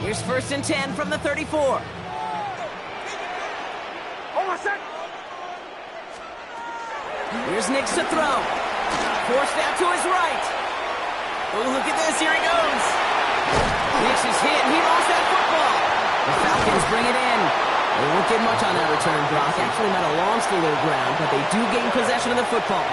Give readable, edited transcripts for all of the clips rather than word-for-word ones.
Here's 1st and 10 from the 34. Here's Nix to throw. Forced out to his right. Oh, look at this. Here he goes. Nix is hit. He lost that football. The Falcons bring it in. They won't get much on that return, Brock. Actually, not a loss to little ground, but they do gain possession of the football.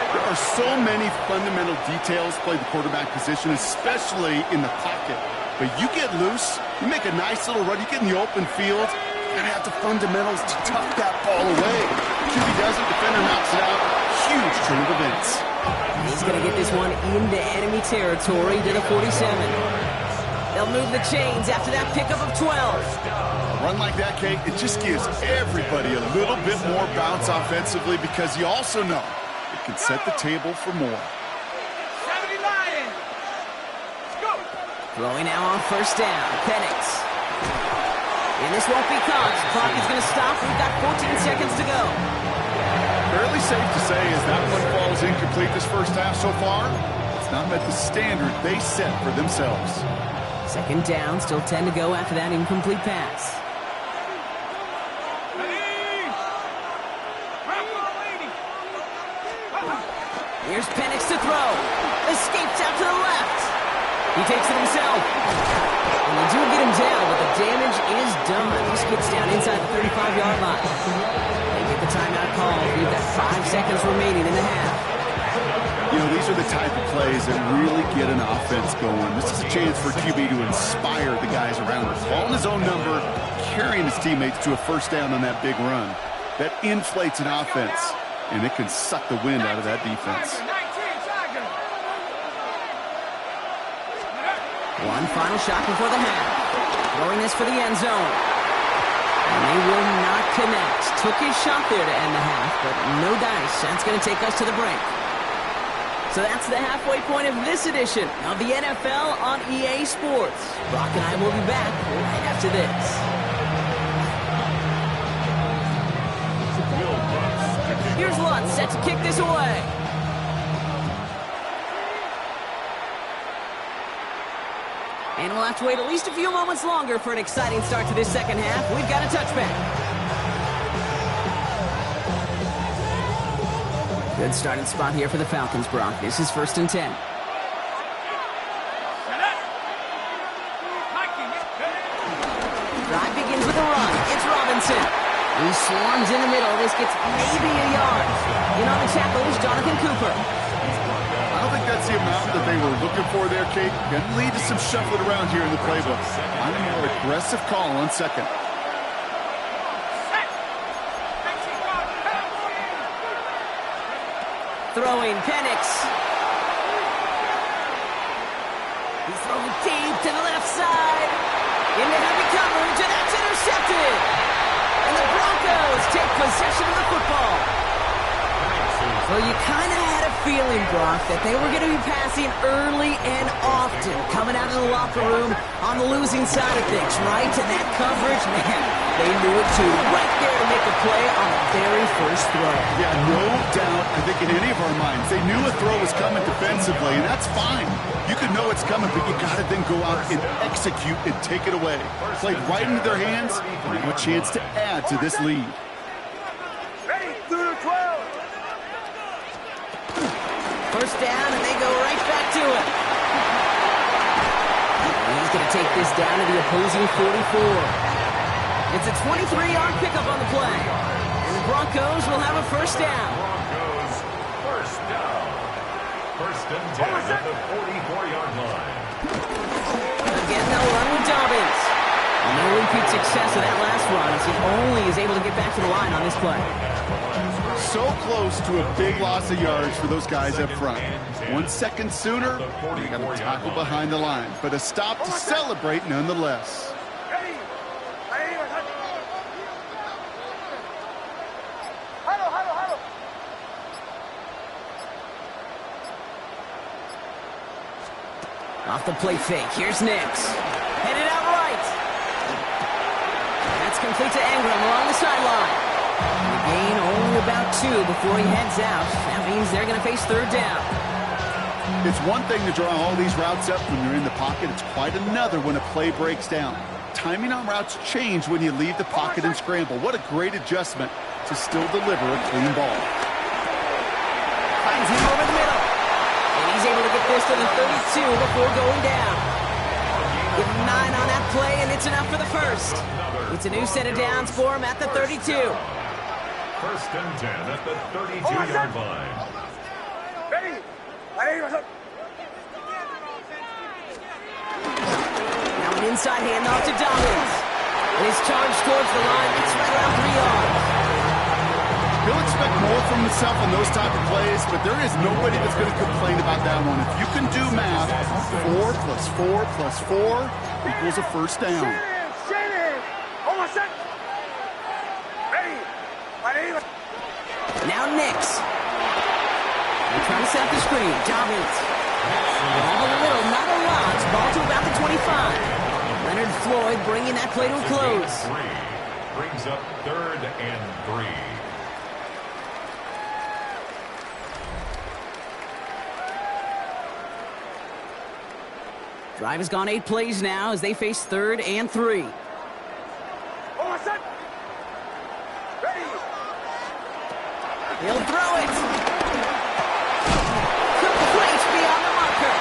There are so many fundamental details play the quarterback position, especially in the pocket. But you get loose, you make a nice little run, you get in the open field, you gotta have the fundamentals to tuck that ball away. QB doesn't, defender knocks it out. Huge turn of events. He's gonna get this one into enemy territory to the 47. They'll move the chains after that pickup of 12. A run like that, Kate, it just gives everybody a little bit more bounce offensively because you also know it can set the table for more. Throwing now on 1st down. Penix. And this won't be caught. Clock is going to stop. We've got 14 seconds to go. Fairly safe to say as that one falls incomplete this first half so far, it's not met the standard they set for themselves. 2nd down. Still 10 to go after that incomplete pass. Here's Penix to throw. Escapes out to the left. He takes it himself. And they do get him down, but the damage is done. He skips down inside the 35-yard line. They get the timeout call. We've got 5 seconds remaining in the half. You know, these are the type of plays that really get an offense going. This is a chance for QB to inspire the guys around him. Calling his own number, carrying his teammates to a 1st down on that big run. That inflates an offense, and it can suck the wind out of that defense. One final shot before the half. Throwing this for the end zone. And they will not connect. Took his shot there to end the half, but no dice. That's going to take us to the break. So that's the halfway point of this edition of the NFL on EA Sports. Brock and I will be back right after this. Here's Lutz set to kick this away. And we'll have to wait at least a few moments longer for an exciting start to this second half. We've got a touchback. Good starting spot here for the Falcons, Brock. This is 1st and 10. Drive begins with a run. It's Robinson. He swarms in the middle. This gets maybe a yard. In on the tackle is Jonathan Cooper. I don't think that's the amount that they were looking for there, Kate. Going to lead to some shuffling around here in the playbook. On a more aggressive call on 2nd. Throwing Penix. He's throwing deep to the left side. Into heavy coverage, and that's intercepted. And the Broncos take possession of the football. Well, you kind of had a feeling, Brock, that they were going to be passing early and often, coming out of the locker room on the losing side of things, right? And that coverage, man, they knew it too. Right there to make a play on the very first throw. Yeah, no doubt. I think in any of our minds, they knew a throw was coming defensively, and that's fine. You can know it's coming, but you got to then go out and execute and take it away. Played right into their hands, and now a chance to add to this lead. Ready, through the 12. 1st down, and they go right back to it. And he's going to take this down to the opposing 44. It's a 23-yard pickup on the play. And the Broncos will have a 1st down. Broncos, 1st down. 1st and 10 at the 44-yard line. Again, they'll run with Dobbins. And no repeat success of that last run as he only is able to get back to the line on this play. So close to a big loss of yards for those guys up front. 1 second sooner, they got to tackle behind the line. But a stop to celebrate nonetheless. Off the play fake, here's Nix. Headed out right. That's complete to Engram along the sideline. The gain only about 2 before he heads out. That means they're going to face 3rd down. It's one thing to draw all these routes up when you're in the pocket. It's quite another when a play breaks down. Timing on routes change when you leave the pocket and scramble. What a great adjustment to still deliver a clean ball. Finds him over the middle. And he's able to get this to the 32 before going down. Give him 9 on that play, and it's enough for the first. It's a new set of downs for him at the 32. First and 10 at the 32-yard line. Ready? Now an inside handoff to Dobbins. And his charge towards the line, it's right around 3 yards. He'll expect more from himself on those type of plays, but there is nobody that's going to complain about that one. If you can do math, 4 plus 4 plus 4 equals a first down. Shanahan! Almost set! Ready? Now Nix. They're trying to set up the screen. Dobbins. Have a little, not a lot. Ball to about the 25. Leonard Floyd bringing that play to a close. Brings up 3rd and 3. Drive has gone 8 plays now as they face 3rd and 3. Almost set! Ready? He'll throw it. Complete beyond the marker.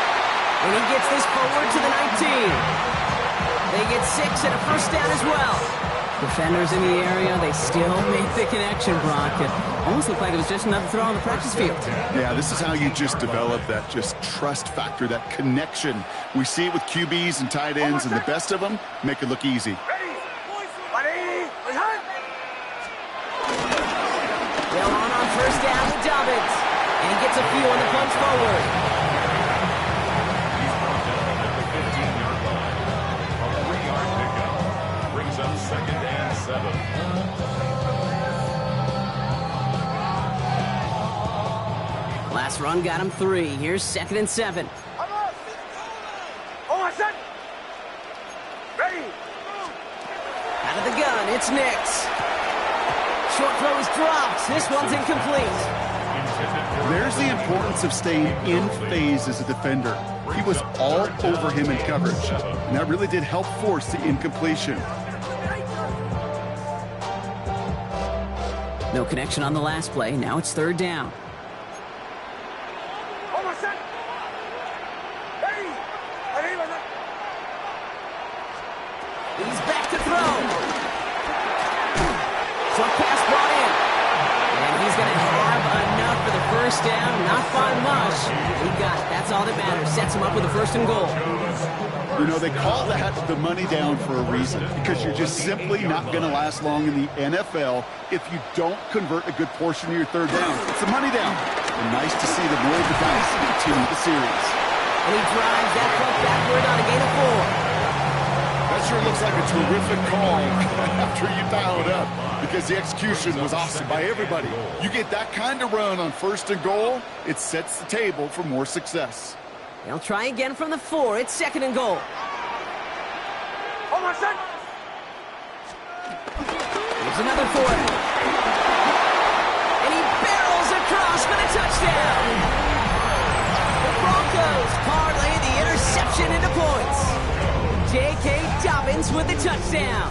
And he gets this forward to the 19. They get 6 and a first down as well. Defenders in the area, they still make the connection, Brock. It almost looked like it was just another throw on the practice field. Yeah, this is how you just develop that just trust factor, that connection. We see it with QBs and tight ends, and the best of them make it look easy. Ready? 180! Behind! They'll on first down with Dobbins. And he gets a few on the punch forward. He's brought down at the 15-yard line. A 3-yard pickup. Brings up 2nd and 7. Last run got him 3. Here's 2nd and 7. Almost set! Ready? Out of the gun, it's Nix. Short throw is dropped. This one's incomplete. There's the importance of staying in phase as a defender. He was all over him in coverage, and that really did help force the incompletion. No connection on the last play. Now it's 3rd down. Almost set! Ready? He's back to throw. Short pass brought in. And he's going to have enough for the first down. Not by much. He got it. That's all that matters. Sets him up with a 1st and goal. You know, they call that the money down for a reason, because you're just simply not going to last long in the NFL if you don't convert a good portion of your 3rd down. It's a money down. And nice to see the more device continue the series. And he drives that puck backward on a gain of 4. That sure looks like a terrific call after you dial it up, because the execution was awesome by everybody. You get that kind of run on 1st and goal, it sets the table for more success. They'll try again from the 4. It's 2nd and goal. Almost set! Here's another 4. And he barrels across for the touchdown. The Broncos parlay the interception into points. J.K. Dobbins with the touchdown.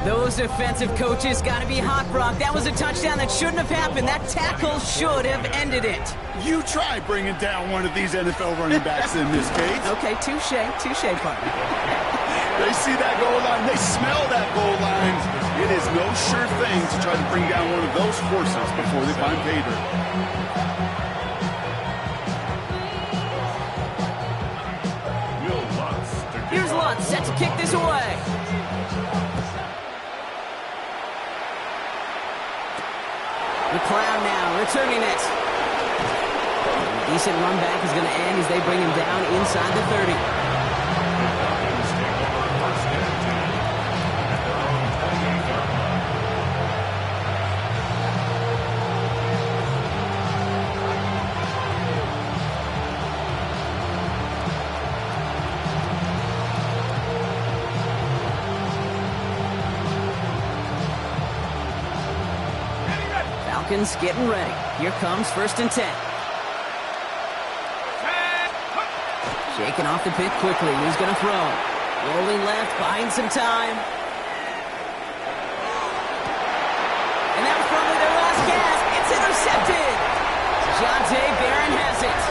Those defensive coaches got to be hot, Brock. That was a touchdown that shouldn't have happened. That tackle should have ended it. You try bringing down one of these NFL running backs in this case. Okay, touche, partner. They see that goal line. They smell that goal line. It is no sure thing to try to bring down one of those horses before they find pay dirt. Here's Lutz set to kick this away. McLeod now returning it. Decent run back is going to end as they bring him down inside the 30. Falcons getting ready. Here comes 1st and 10. Shaking off the pick quickly. Who's going to throw? Rolling left, buying some time. And that was probably their last gasp. It's intercepted. Deontay Barron has it.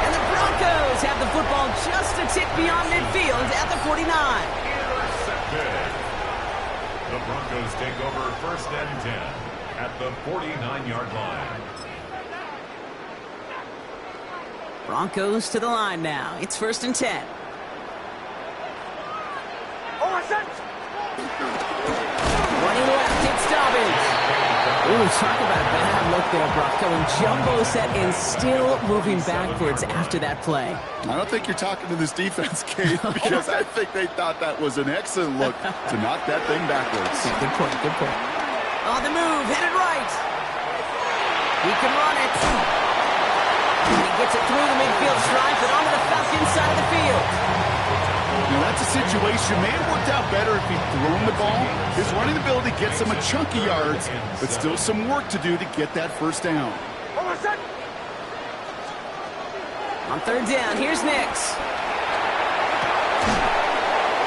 And the Broncos have the football just a tick beyond midfield at the 49. Intercepted. The Broncos take over 1st and 10 at the 49-yard line. Broncos to the line now. It's 1st and 10. Running left, it's Dobbins. Ooh, talk about a bad look there, Brock. Going jumbo set and still moving backwards after that play. I don't think you're talking to this defense, Kate, because I think they thought that was an excellent look to knock that thing backwards. Good point, good point. On the move, headed right. He can run it. He gets it through the midfield stripe and onto the Falcons side of the field. Now, that's a situation. May have worked out better if he'd thrown the ball. His running ability gets him a chunk of yards, but still some work to do to get that 1st down. On 3rd down, here's Nix.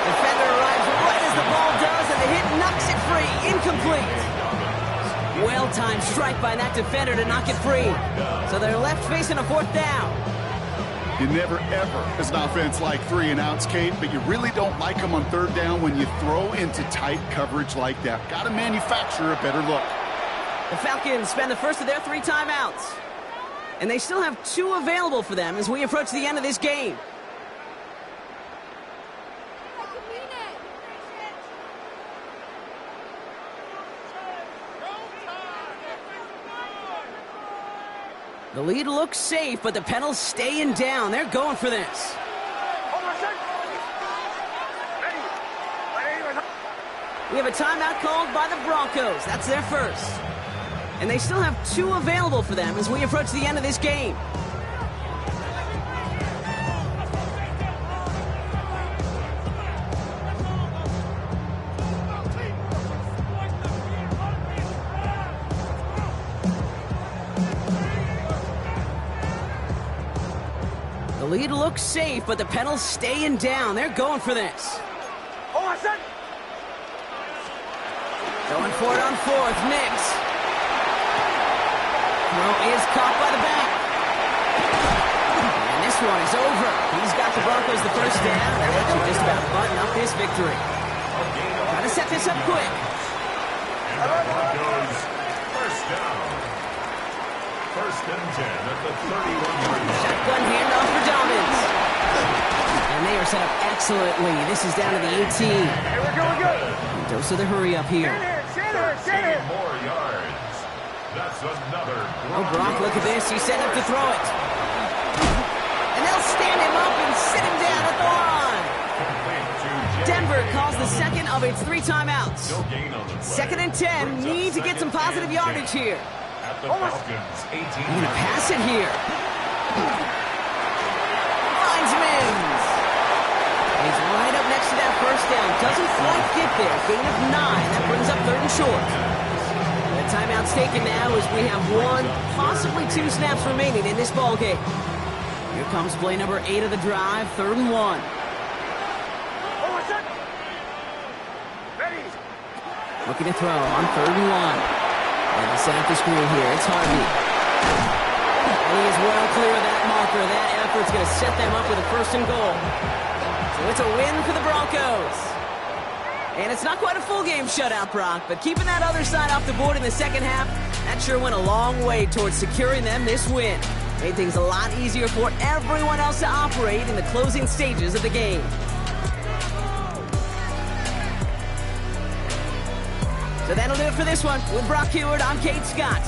Defender arrives right as the ball does, and the hit knocks it free. Incomplete. Well-timed strike by that defender to knock it free. So they're left facing a 4th down. You never, ever, as an offense, like 3 and outs, Kate, but you really don't like them on 3rd down when you throw into tight coverage like that. Got to manufacture a better look. The Falcons spend the first of their 3 timeouts. And they still have 2 available for them as we approach the end of this game. The lead looks safe, but the Pennels staying down. They're going for this. We have a timeout called by the Broncos. That's their first. And they still have 2 available for them as we approach the end of this game. The lead looks safe, but the Pennels staying down. They're going for this. Going for it on 4th. Nix. Throw is caught by the back. And this one is over. He's got the Broncos the 1st down. They're looking just about button up this victory. Trying to set this up quick. And the Broncos 1st down. 1st and 10 at the 31-yard line. Shotgun handoff for Dobbins. And they are set up excellently. This is down to the 18. Hey, we're going good. Dose of the hurry up here. More yards. That's another. Oh, Brock, look at this. He's set up to throw it. And they'll stand him up and sit him down at the line. Denver calls the second of its 3 timeouts. 2nd and 10. Need to get some positive yardage here. At the Falcons, 18. They're going to pass it here. Finds Mims. He's right up next to that 1st down. Doesn't quite get there. Gain of 9. That brings up 3rd and short. The timeout's taken now as we have 1, possibly 2 snaps remaining in this ball game. Here comes play number 8 of the drive. 3rd and 1. Looking to throw on 3rd and 1. And they set up the screen here. It's Harvey. And he is well clear of that marker. That effort's going to set them up with a 1st and goal. So it's a win for the Broncos. And it's not quite a full game shutout, Brock, but keeping that other side off the board in the 2nd half, that sure went a long way towards securing them this win. Made things a lot easier for everyone else to operate in the closing stages of the game. So that'll do it for this one. With Brock Huard, I'm Kate Scott.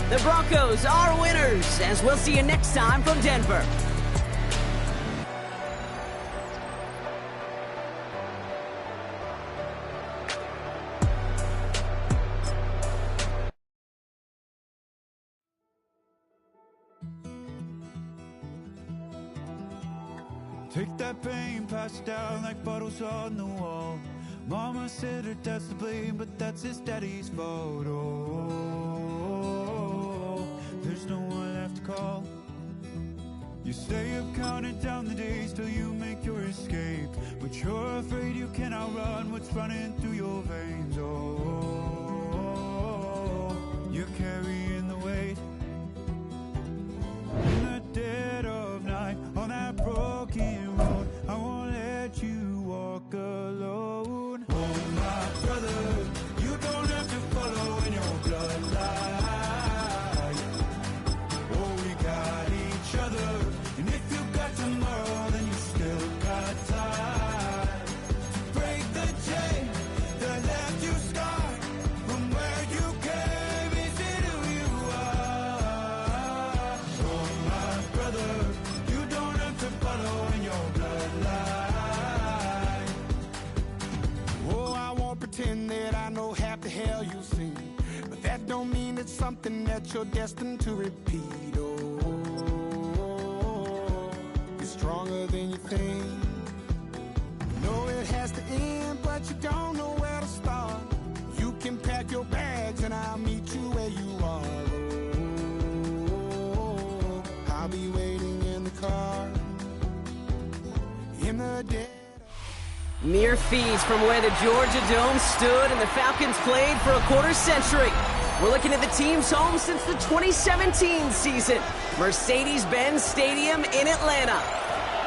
The Broncos are winners, as we'll see you next time from Denver. Take that pain, pass it down like bottles on the wall. Mama said her dad's to blame, but that's his daddy's fault. Oh, there's no one left to call. You stay up counting down the days till you make your escape, but you're afraid you can outrun what's running through your veins. Oh, you're carrying the weight in the dead of night on that broken road. I won't let you walk alone. Oh, my brother, you don't have to follow in your bloodline. Oh, we got each other, and if you got tomorrow, then you still got time to break the chain that left you scarred from where you came into who you are. Oh, my brother, you don't have to follow in your bloodline. Oh, I won't pretend that I know half the hell you've seen, but that don't mean it's something that you're destined to repeat. Oh, you're stronger than you think. You know it has to end, but you don't know where to start. You can pack your bags and I'll meet you where you are. Oh, I'll be waiting in the car in the dead. Mere feet from where the Georgia Dome stood and the Falcons played for a quarter century. We're looking at the team's home since the 2017 season, Mercedes-Benz Stadium in Atlanta.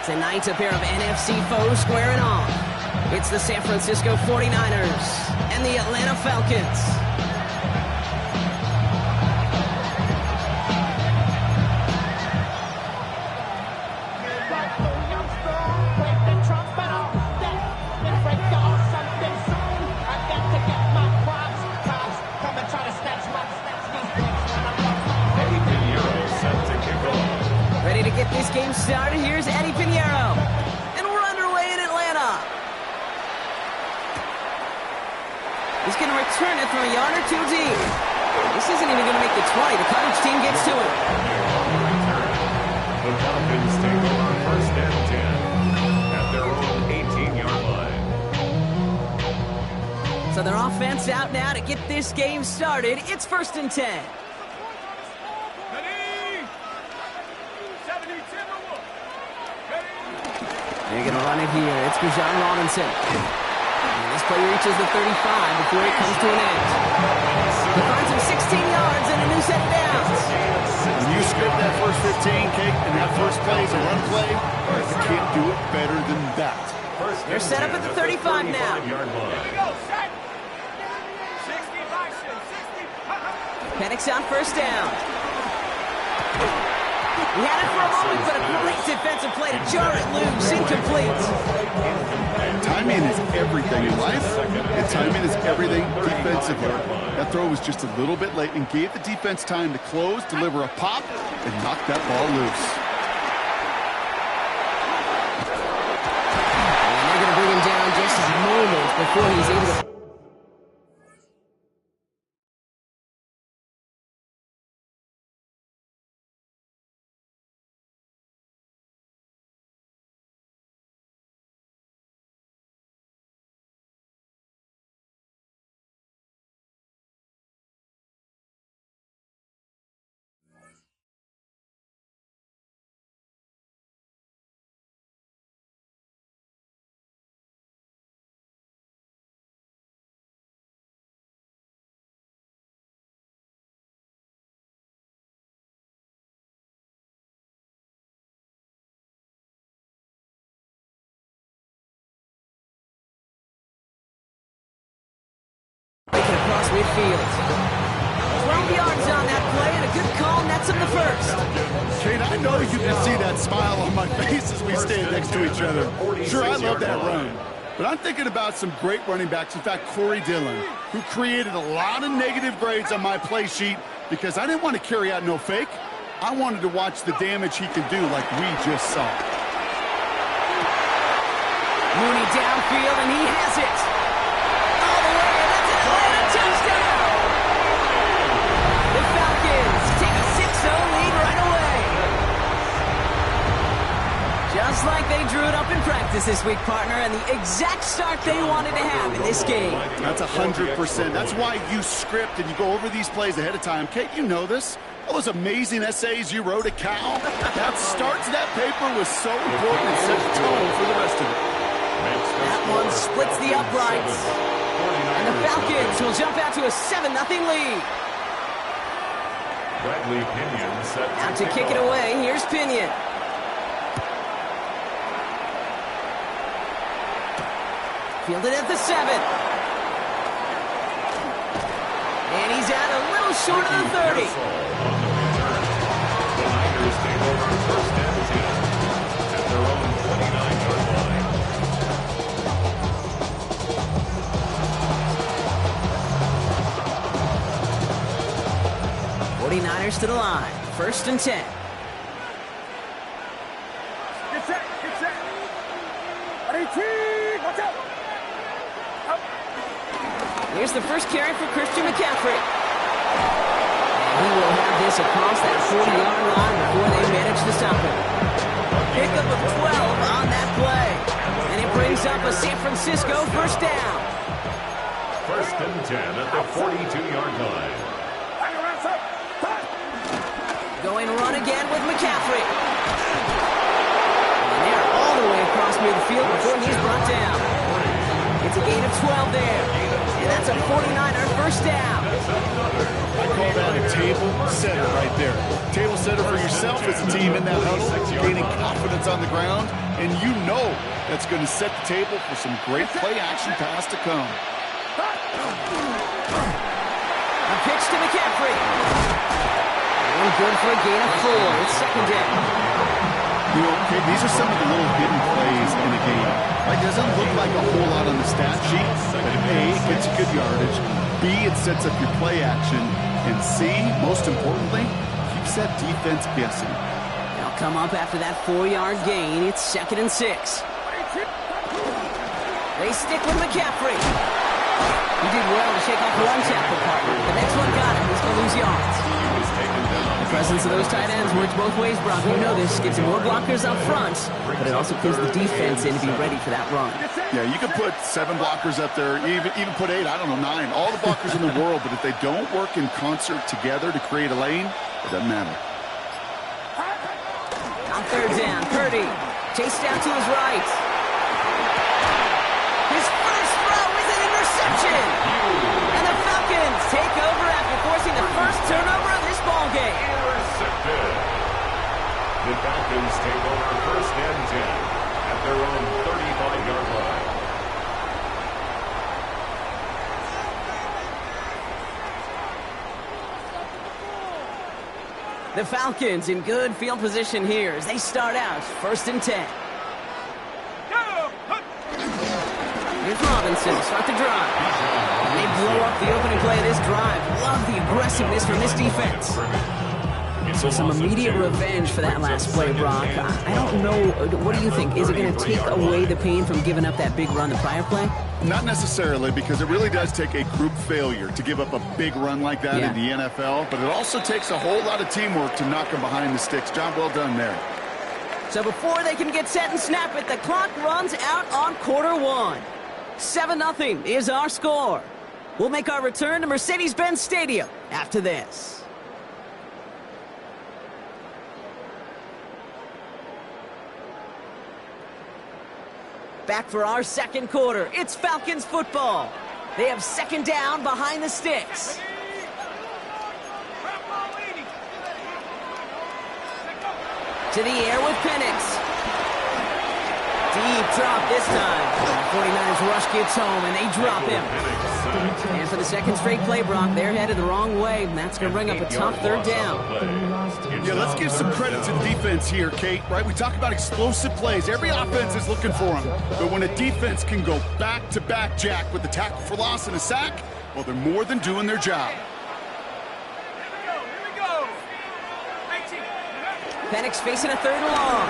Tonight, a pair of NFC foes squaring off. It's the San Francisco 49ers and the Atlanta Falcons. Ready to get this game started, here's Eddie Pinheiro. And we're underway in Atlanta. He's going to return it from a yard or two deep. This isn't even going to make the 20. The coverage team gets to it. The Falcons take over first and 10 at their own 18-yard line. So their offense out now to get this game started. It's first and 10. They're going to run it here. It's Bijan Robinson. And this play reaches the 35 before it comes to an end. He finds him 16 yards and a new set of downs. When you script that first 15, Kate, and that first play is a run play, you can't do it better than that. They're set up at the 35 now. Penix on first down. He had it for a moment, but a great defensive play to jar it loose. Incomplete. Timing is everything in life, and timing is everything defensively. That throw was just a little bit late and gave the defense time to close, deliver a pop, and knock that ball loose. And they're going to bring him down just moments before he's able to... Taken across midfield. 12 yards on that play, and a good call nets him the first. Kate, I know you can see that smile on my face as we stand next to each other. Sure, I love that run. But I'm thinking about some great running backs. In fact, Corey Dillon, who created a lot of negative grades on my play sheet because I didn't want to carry out no fake. I wanted to watch the damage he can do like we just saw. Mooney downfield, and he has it. All the way, and that's an Atlanta touchdown. The Falcons take a 6-0 lead right away. Just like they drew it up in practice this week, partner, and the exact start they wanted to have in this game. That's 100%. That's why you script and you go over these plays ahead of time. Kate, you know this. All those amazing essays you wrote at Cal, that start to that paper was so important and set the tone for the rest of it. That one splits the uprights. And the Falcons will jump out to a 7-0 lead. Bradley Pinion set Out to kick it away. Here's Pinion. Fielded at the 7. And he's out a little short of the 30. The Niners take over first and 10 at their own 29-yard line. 49ers to the line. First and 10. Get set, get set. Ready, team, watch out. Here's the first carry for Christian McCaffrey. And he will have this across that 40-yard line before they manage to stop him. Pickup of 12 on that play. And it brings up a San Francisco first down. First and 10 at the 42-yard line. Hang around, sir. Pass. Going run again with McCaffrey. And they're all the way across midfield before he's brought down. It's a gain of 12 there. And that's a 49er first down. I call that a table setter right there. Table setter for yourself as a team in that huddle, gaining confidence on the ground, and you know that's going to set the table for some great play-action pass to come. A pitch to McCaffrey. And good for a gain of 4. It's second down. You know, okay, these are some of the little hidden plays in the game. Like, it doesn't look like a whole lot on the stat sheet, but A, it gets you good yardage, B, it sets up your play action, and C, most importantly, keeps that defense guessing. They'll come up after that 4-yard gain. It's second and 6. They stick with McCaffrey. He did well to shake off one tackle partner. The next one got him. He's going to lose yards. The presence of those tight ends works both ways, Brock. You know this. Gives you more blockers up front, but it also gives the defense in to be ready for that run. Yeah, you could put 7 blockers up there, even put 8, I don't know, 9. All the blockers in the world, but if they don't work in concert together to create a lane, it doesn't matter. On third down, Purdy chased down to his right. His first throw is an interception. And the Falcons take over after forcing the first turnover of this ball game. Intercepted. The Falcons take over first and 10 at their own 35-yard line. The Falcons in good field position here as they start out first and 10. Here's Robinson, start the drive. And they blow up the opening play of this drive. Love the aggressiveness from this defense. So some immediate revenge for that last play, Brock. I don't know, what do you think? Is it going to take away the pain from giving up that big run the prior play? Not necessarily, because it really does take a group failure to give up a big run like that in the NFL, but it also takes a whole lot of teamwork to knock them behind the sticks. Job well done there. So before they can get set and snap it, the clock runs out on quarter one. 7-0 is our score. We'll make our return to Mercedes-Benz Stadium after this. Back for our second quarter. It's Falcons football. They have second down behind the sticks. To the air with Penix. Deep drop this time. 49ers rush gets home, and they drop him. And for the second straight play, Brock, they're headed the wrong way, and that's going to bring up a tough third down. Yeah, let's give some credit to the defense here, Kate, right? We talk about explosive plays. Every offense is looking for them. But when a defense can go back-to-back, Jack, with the tackle for loss and a sack, well, they're more than doing their job. Penix facing a third and long.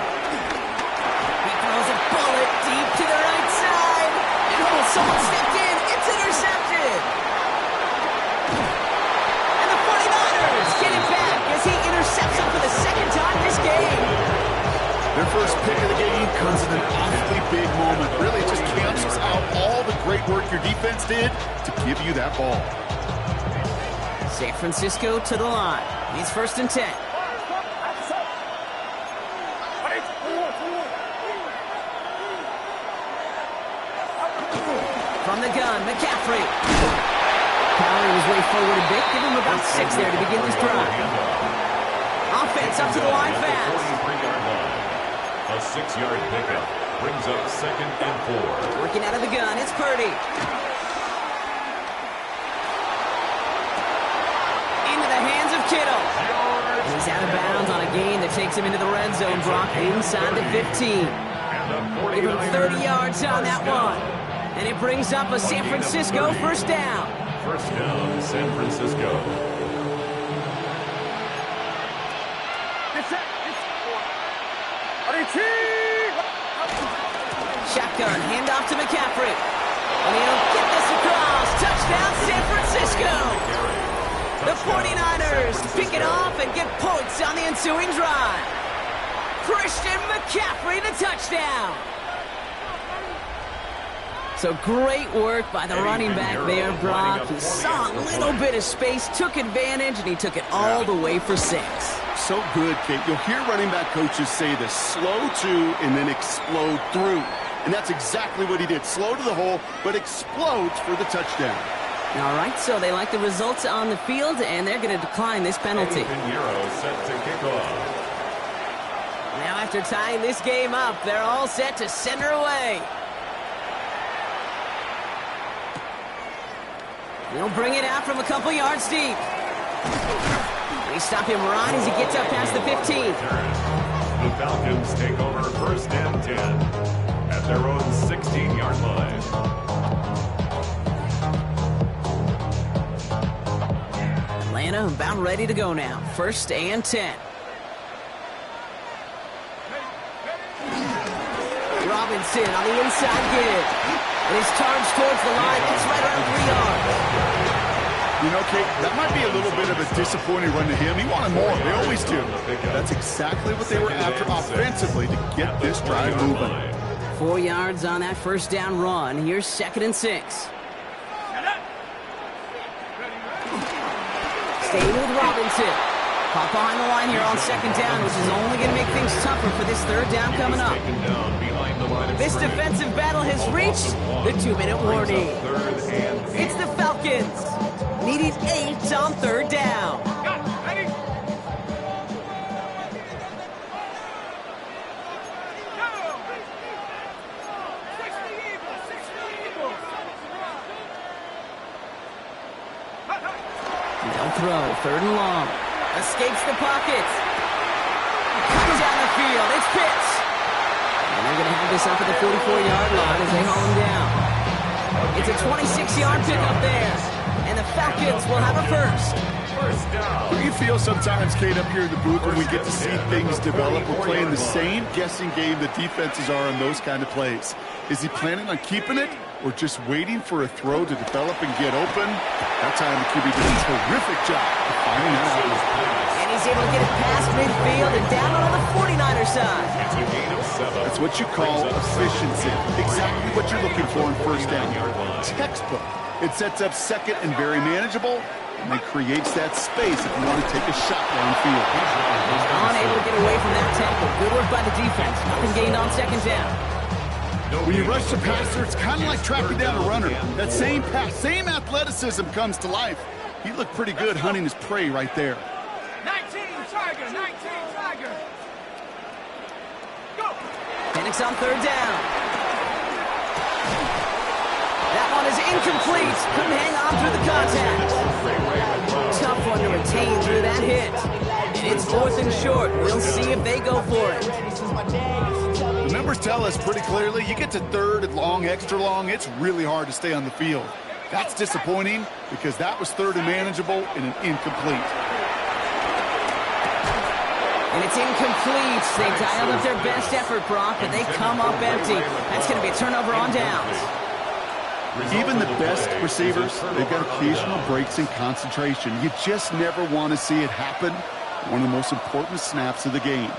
He throws a bullet deep to the right side. And someone stepped in. It's intercepted. And the 49ers get it back as he intercepts him for the second time this game. Their first pick of the game comes in an awfully big moment. Really just cancels out all the great work your defense did to give you that ball. San Francisco to the line. He's 1st and 10. From the gun, McCaffrey. Powering his way forward a bit. Give him about 6 there to begin this drive. Offense up to the line fast. 43-yard line. A 6-yard pickup brings up 2nd and 4. Working out of the gun, it's Purdy. Into the hands of Kittle. And he's out of bounds on a gain that takes him into the red zone, Brock, inside the 15. Give him 30 yards on that one. And it brings up a San Francisco 1st down. 1st down, San Francisco. Shotgun, handoff to McCaffrey. And he'll get this across. Touchdown, San Francisco. The 49ers pick it off and get points on the ensuing drive. Christian McCaffrey, the touchdown. So great work by the running back there, Brock. He saw a little bit of space, took advantage, and he took it all the way for 6. So good, Kate. You'll hear running back coaches say this: slow to and then explode through. And that's exactly what he did. Slow to the hole, but explodes for the touchdown. All right, so they like the results on the field, and they're going to decline this penalty. Pinheiro set to kick off. Now after tying this game up, they're all set to send her away. He'll bring it out from a couple yards deep. They stop him right as he gets up past the 15. The Falcons take over 1st and 10 at their own 16-yard line. Atlanta about ready to go now. 1st and 10. Robinson on the inside give. And his charge towards the line. It's right around 3 yards. You know, Kate, that might be a little bit of a disappointing run to him. He wanted more. They always do. That's exactly what they were after offensively to get this drive moving. 4 yards on that 1st down run. Here's 2nd and 6. Staying with Robinson. Caught behind the line here on 2nd down, which is only going to make things tougher for this 3rd down coming up. This defensive battle has reached the 2-minute warning. It's the Falcons. Needing 8 on 3rd down. They'll throw, 3rd and long. Escapes the pockets. Comes down the field. It's Pitts. And they're going to have this up at the 44-yard line as they haul him down. It's a 26-yard pickup there. And the Falcons will have a 1st down. You feel sometimes, Kate, up here in the booth when we get to see things develop. We're playing the same guessing game that defenses are on those kind of plays. Is he planning on keeping it or just waiting for a throw to develop and get open? That time the QB did a terrific job of finding that out. And he's able to get it past midfield and down on the 49er side. That's what you call efficiency. Exactly what you're looking for in 1st down. Textbook. It sets up 2nd and very manageable, and then creates that space if you want to take a shot downfield. Unable to get away from that tackle. Good work by the defense. Nothing gained on 2nd down. When you rush the passer, it's kind of like tracking down a runner. That same pass, same athleticism comes to life. He looked pretty good hunting his prey right there. 19 Tiger, 19 Tiger. Go. Penix on 3rd down. That one is incomplete. Couldn't hang on through the contact. Tough one to retain through that hit. And it's 4th and short. We'll see if they go for it. The numbers tell us pretty clearly, you get to 3rd and long, extra long, it's really hard to stay on the field. That's disappointing because that was 3rd and manageable and an incomplete. And it's incomplete. They dialed up their best effort, Brock, but they come up empty. That's going to be a turnover on downs. Even the best receivers, they've got occasional breaks in concentration. You just never want to see it happen. One of the most important snaps of the game.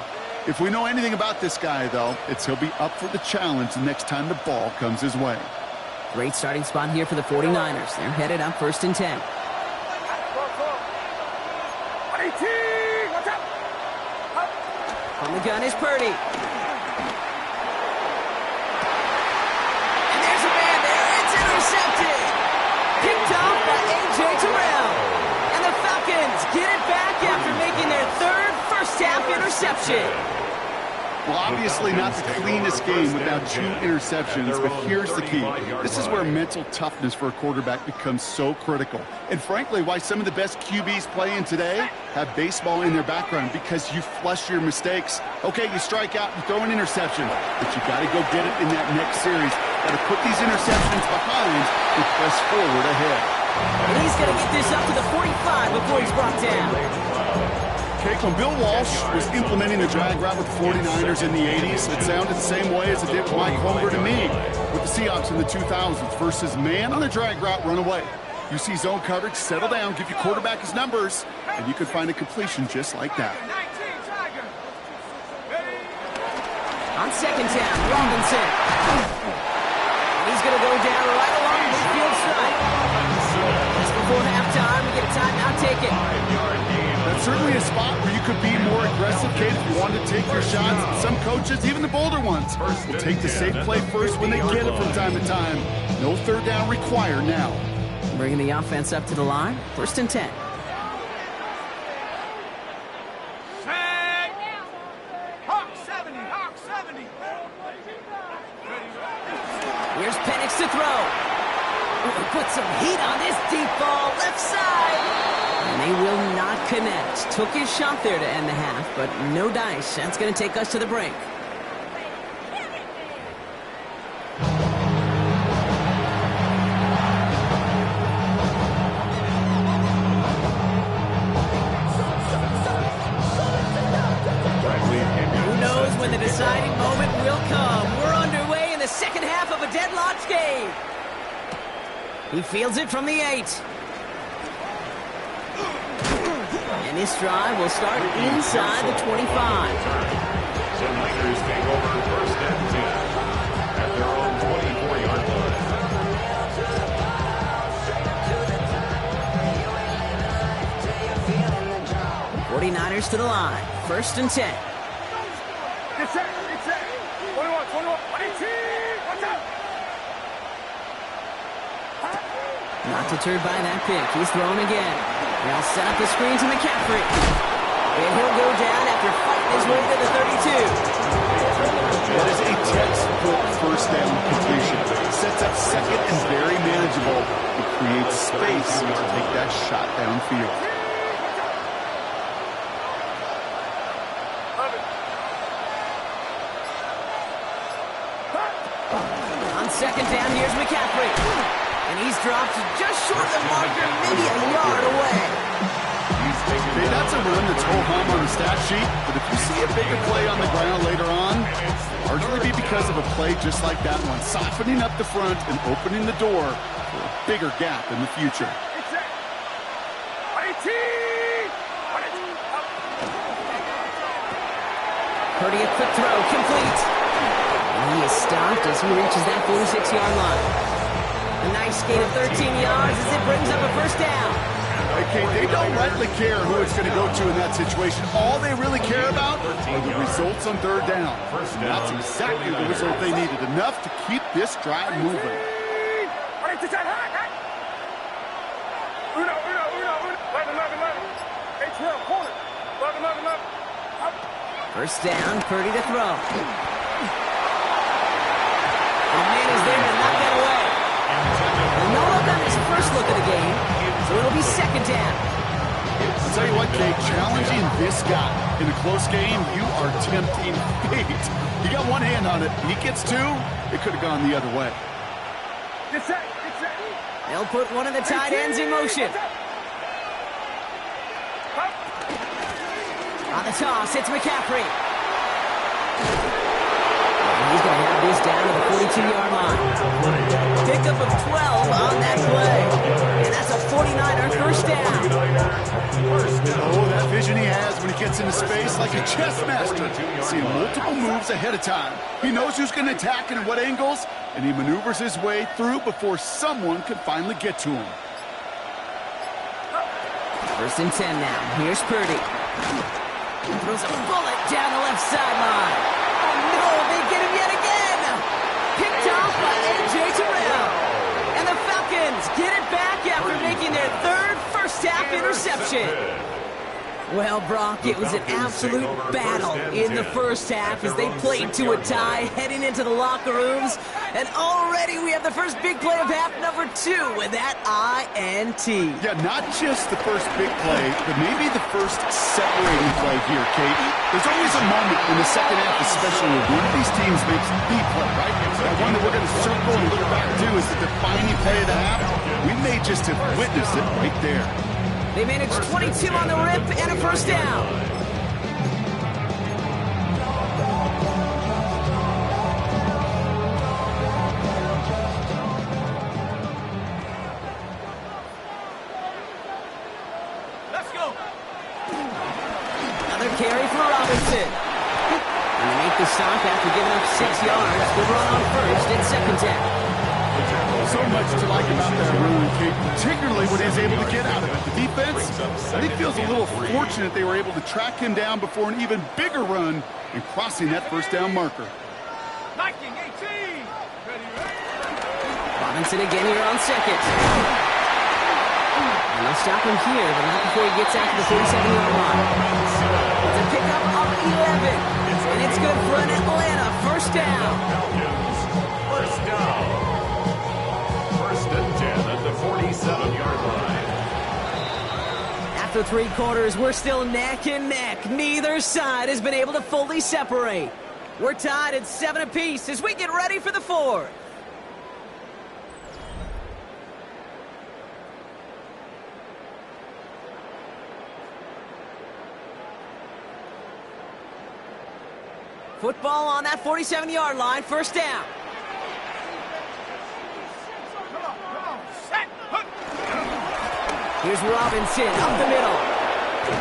If we know anything about this guy, though, it's he'll be up for the challenge the next time the ball comes his way. Great starting spot here for the 49ers. They're headed up 1st and 10. Watch out! From the gun is Purdy. And there's a man there. It's intercepted. Picked off by A.J. Terrell. And the Falcons get it back after making their third first-half interception. Well, obviously not the cleanest game without 2 interceptions, but here's the key. This is where mental toughness for a quarterback becomes so critical. And frankly, why some of the best QBs playing today have baseball in their background, because you flush your mistakes. Okay, you strike out, you throw an interception, but you got to go get it in that next series. Got to put these interceptions behind and press forward ahead. And he's going to get this up to the 45 before he's brought down. Okay, when Bill Walsh was implementing the drag route with the 49ers in the 80s, it sounded the same way as it did with Mike Holmgren and me with the Seahawks in the 2000s versus man on the drag route, run away. You see zone coverage, settle down, give your quarterback his numbers, and you could find a completion just like that. On second down, Robinson. He's going to go down right along the midfield stripe. Just before halftime, we get a timeout taken. That's certainly a spot where you could be more aggressive, Kate, if you wanted to take your shots. Some coaches, even the bolder ones, will take the safe play first when they get it from time to time. No third down required now. Bringing the offense up to the line. 1st and 10. Hawk 70, Hawk 70. Here's Penix to throw. Put some heat on this deep ball, left side. And they will not connect. Took his shot there to end the half, but no dice. That's going to take us to the break. Who knows when the deciding moment will come? We're underway in the second half of a deadlocked game. He fields it from the 8. And this drive will start inside the 25. The Niners take over 1st and 10 at their own 24-yard line. 49ers to the line. 1st and 10. Get set, get set. 21, 21, 18. Watch out! Not deterred by that pick. He's thrown again. They'll set up the screen to McCaffrey. And he'll go down after fighting his way to the 32. That is a textbook first down completion. Sets up second and very manageable. It creates space to take that shot downfield. On second down, here's McCaffrey. And he's dropped just short of the marker, maybe a yard away. Okay, that's a run that's ho-hum on the stat sheet, but if you see a bigger play on the ground later on, largely be because of a play just like that one, softening up the front and opening the door for a bigger gap in the future. Get set. 18. Purdy, a quick throw, complete. And he is stopped as he reaches that 46-yard line. A nice gain of 13 yards as it brings up a 1st down. Okay, they don't rightly care who it's going to go to in that situation. All they really care about are the results on 3rd down. And that's exactly the result they needed, enough to keep this drive moving. Uno. 11. 8-12, corner. 11. 1st down, Purdy to throw. The man is there to knock that away. And no look on his first look of the game, so it'll be 2nd down. I'll tell you what, Kate, challenging this guy in a close game, you are tempting fate. You got one hand on it. He gets 2, it could have gone the other way. Get set, get set. They'll put one of the tight ends in motion. On the toss, it's McCaffrey. He's going to have this down to the 42-yard line. Pickup of 12 on that play. And that's a 49er 1st down. Oh, that vision he has when he gets into space like a chess master. Seeing multiple moves ahead of time. He knows who's going to attack and at what angles, and he maneuvers his way through before someone can finally get to him. First and 10 now. Here's Purdy. Throws a bullet down the left sideline. Oh, no, they get him yet again. Picked off by A.J. Terrell. And the Falcons get it back after making their third first-half interception. Well, Brock, it was an absolute battle in the first half as they played to a tie, heading into the locker rooms. And already we have the first big play of half number 2 with that INT. Yeah, not just the first big play, but maybe the first separating play here, Kate. There's always a moment in the second half, especially when one of these teams makes the play, right? That one that we're going to circle and look back to is the defining play of the half. We may just have witnessed it right there. They managed 22 on the rip and a first down. Let's go. Another carry for Robinson. And they make the stop after giving up 6 yards. Good run on first and second down. So much to like about that run, Kate, particularly what he's able to get out of it. The defense, I think, feels a little fortunate they were able to track him down before an even bigger run and crossing that first down marker. 19, 18. Ready. Robinson again here on second. And they'll stop him here, but not before he gets out to the 47-yard line. It's a pickup of 11. And it's good for an Atlanta first down. First down. First and 10 at the 47-yard line. After 3 quarters, we're still neck and neck. Neither side has been able to fully separate. We're tied at 7 apiece as we get ready for the 4th. Football on that 47-yard line, first down. Here's Robinson up the middle.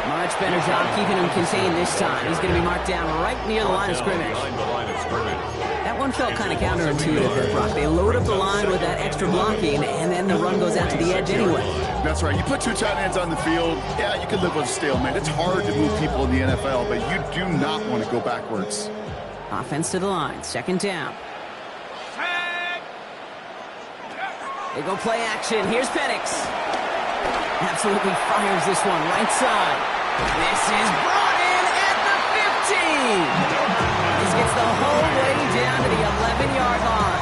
Much better job keeping him contained this time. He's going to be marked down right near the line of scrimmage. That one felt kind of counterintuitive there, Brock. They load up the line with that extra blocking, and then the run goes out to the edge anyway. That's right. You put 2 tight ends on the field, yeah, you can live with a stalemate. It's hard to move people in the NFL, but you do not want to go backwards. Offense to the line, second down. They go play action. Here's Penix. Absolutely fires this one right side. This is brought in at the 15. This gets the whole way down to the 11-yard line.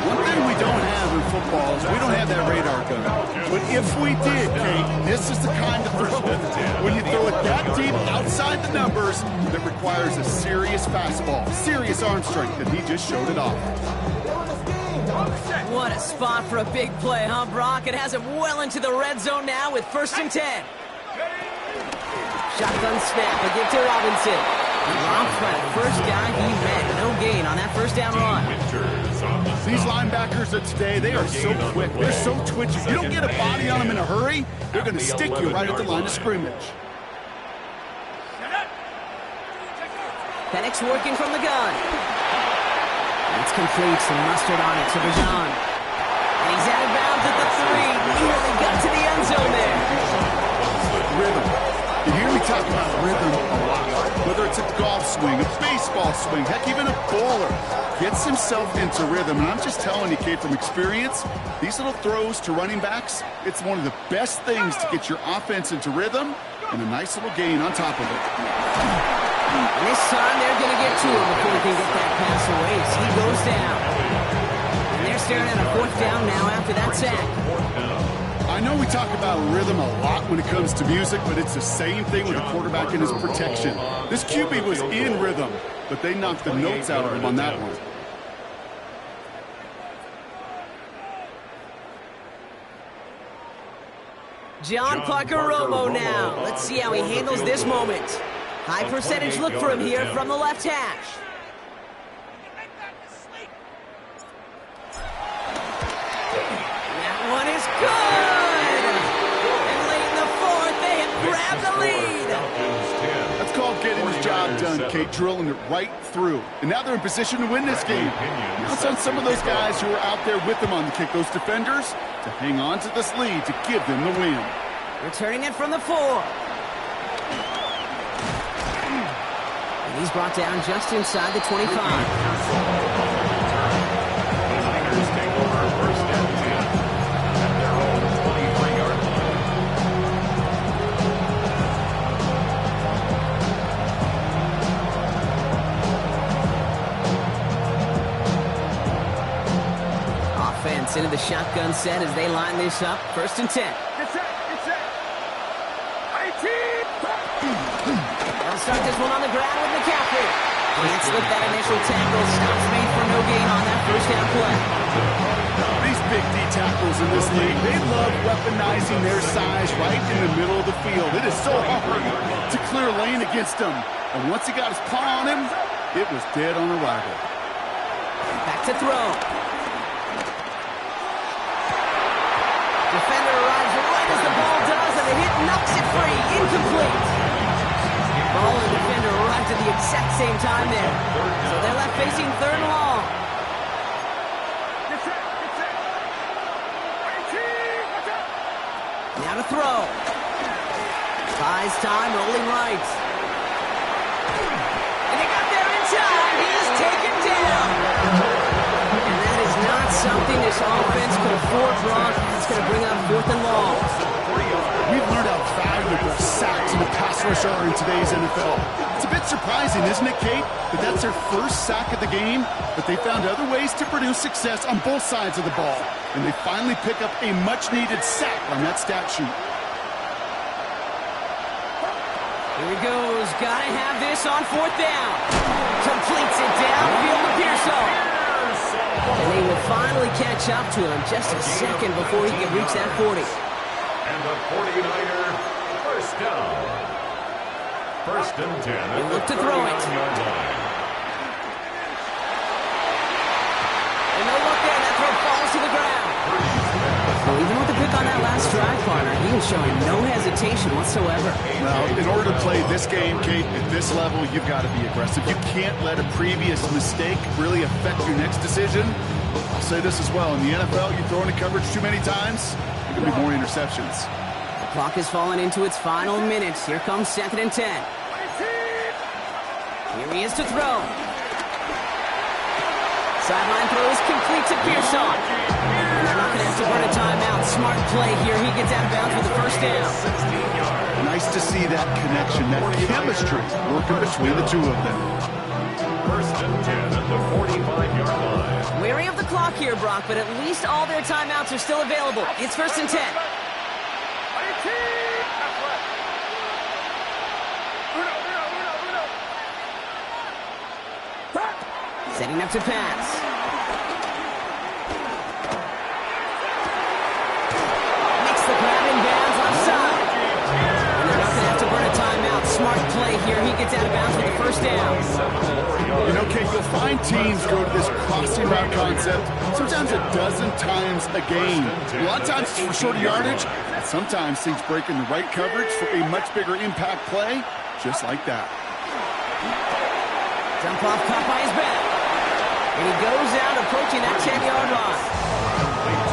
One thing we don't have in football is we don't have that radar gun. But if we did, Kate, this is the kind of throw. When you throw it that deep outside the numbers, that requires a serious fastball, serious arm strength, and he just showed it off. What a spot for a big play, huh, Brock? It has him well into the red zone now with first and 10. Shotgun snap, a give to Robinson. Drops by the first guy he met. No gain on that first down run. These linebackers of today, they are so quick. They're so twitchy. You don't get a body on them in a hurry, they're going to stick you right at the line of scrimmage. Penix working from the gun. It's complete, some mustard on it to Bijan. And he's out of bounds at the 3. Nearly got to the end zone there. Rhythm. You hear me talk about rhythm a lot. Whether it's a golf swing, a baseball swing, heck, even a bowler gets himself into rhythm. And I'm just telling you, Kate, from experience, these little throws to running backs, it's one of the best things to get your offense into rhythm and a nice little gain on top of it. And this time they're going to get to him before he can get that pass away. So he goes down. And they're staring at a 4th down now after that sack. I know we talk about rhythm a lot when it comes to music, but it's the same thing with a quarterback and his protection. This QB was in rhythm, but they knocked the notes out of him on that one. John Parker Romo now. Let's see how he handles this moment. High percentage look for him here from the left hash. That one is good! And late in the 4th, they have grabbed the lead. That's called getting his job done, Kate, drilling it right through. And now they're in position to win this game. Now it's on some of those guys who are out there with them on the kick, those defenders, to hang on to this lead to give them the win. Returning it from the 4. And he's brought down just inside the 25. The Niners take over first and 10 at their own 23-yard line. Offense into the shotgun set as they line this up. First and 10. Get set. Get set. 18. They'll start this one on the ground with McCaffrey. Can't slip that initial tackle. Stops made for no gain on that first down play. These big D tackles in this league, they love weaponizing their size right in the middle of the field. It is so hard to clear lane against them. And once he got his paw on him, it was dead on arrival. Back to throw. Defender arrives right as the ball does, and the hit knocks it free. Incomplete. Ball and defender arrived at the exact same time there. So they're left facing third and long. Get set. Get set. 18. Watch out. Now to throw. Buys time, rolling right. And they got there in time. He is taken down. And that is not something this offense could afford, Brock. It's going to bring up fourth and long. We've learned how valuable sacks and the pass rush are in today's NFL. It's a bit surprising, isn't it, Kate? That that's their first sack of the game, but they found other ways to produce success on both sides of the ball. And they finally pick up a much-needed sack on that stat sheet. Here he goes. Gotta have this on fourth down. Completes it downfield to Pearson. And they will finally catch up to him just a second before he can reach that 40. And the 49er first down. First and 10 at They look the to throw it. 39-yard line. And no look there. That throw falls to the ground. Well, even with the pick on that last drive, partner, he was showing no hesitation whatsoever. Well, in order to play this game, Kate, at this level, you've got to be aggressive. You can't let a previous mistake really affect your next decision. I'll say this as well. In the NFL, you throw into coverage too many times, there could be more interceptions. The clock has fallen into its final minutes. Here comes second and 10. Here he is to throw. Sideline throw is complete to Pearson. And they're not going to have to run a timeout. Smart play here. He gets out of bounds with the first down. Nice to see that connection, that chemistry working between the two of them. First and 10 at the 45-yard line. Wary of the clock here, Brock, but at least all their timeouts are still available. It's first and 10. 18. That's right. Uno. Setting up to pass. Makes the grab in bounds left side. And they're not going to have to burn a timeout. Smart play here. He gets out of bounds with the first down. You know, Kate, you'll find teams go to this crossing route concept sometimes a dozen times a game. A lot of times it's for shorter yardage, and sometimes things break in the right coverage for a much bigger impact play, just like that. Dump off caught by his back. And he goes out approaching that 10-yard line.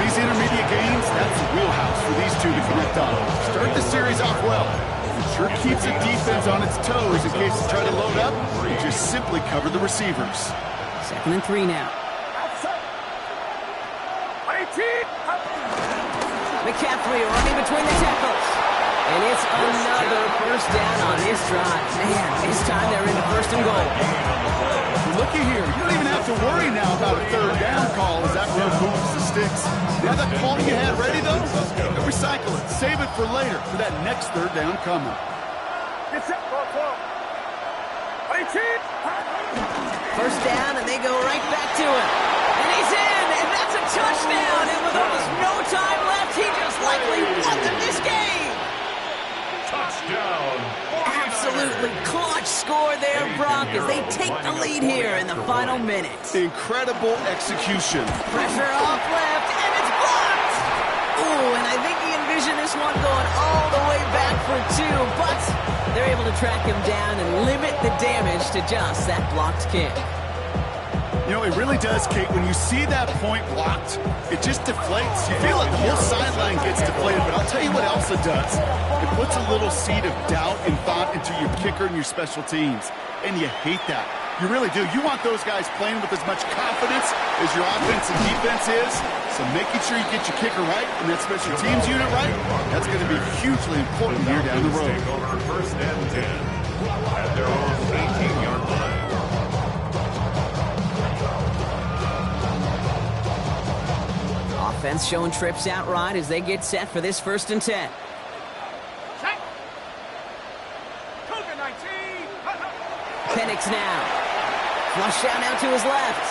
These intermediate games, that's the wheelhouse for these two to connect on. Start the series off well. It sure keeps the defense on its toes in case they try to load up and just simply cover the receivers. Second and 3 now. Outside. 18. McCaffrey running between the tackles. And it's another first down on this drive. Man, this time they're into first and goal. Looky here, you don't even have to worry now about a third down call as that run moves the sticks. You have that call you had ready, though? Recycle it. Save it for later for that next third down coming. Get set. Ball. 18. First down, and they go right back to it. And he's in, and that's a touchdown. And with almost no time left, he just likely won them this game. Touchdown. Absolutely clutch score there, Brock, as they take the lead here in the final minutes. Incredible execution. Pressure off left, and it's blocked. Ooh, and I think he envisioned this one going all the way back for 2, but they're able to track him down and limit the damage to just that blocked kick. You know, it really does, Kate. When you see that point blocked, it just deflates. You feel it. The whole sideline gets deflated. But I'll tell you what else it does. It puts a little seed of doubt and thought into your kicker and your special teams. And you hate that. You really do. You want those guys playing with as much confidence as your offense and defense is. So making sure you get your kicker right and that special teams unit right, that's going to be hugely important here down the road. Take over first and 10 at their own 18-yard line. Offense showing trips out right as they get set for this 1st and 10. Check. Cougar 19. Penix now. Flush out now to his left.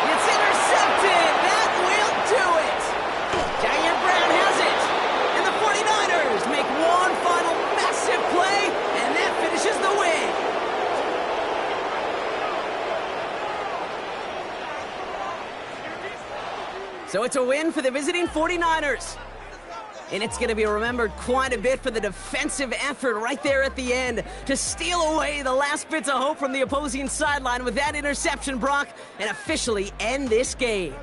It's intercepted. That will do it. Jair Brown has it. And the 49ers make one final massive play, and that finishes the win. So it's a win for the visiting 49ers. And it's going to be remembered quite a bit for the defensive effort right there at the end to steal away the last bits of hope from the opposing sideline with that interception, Brock, and officially end this game.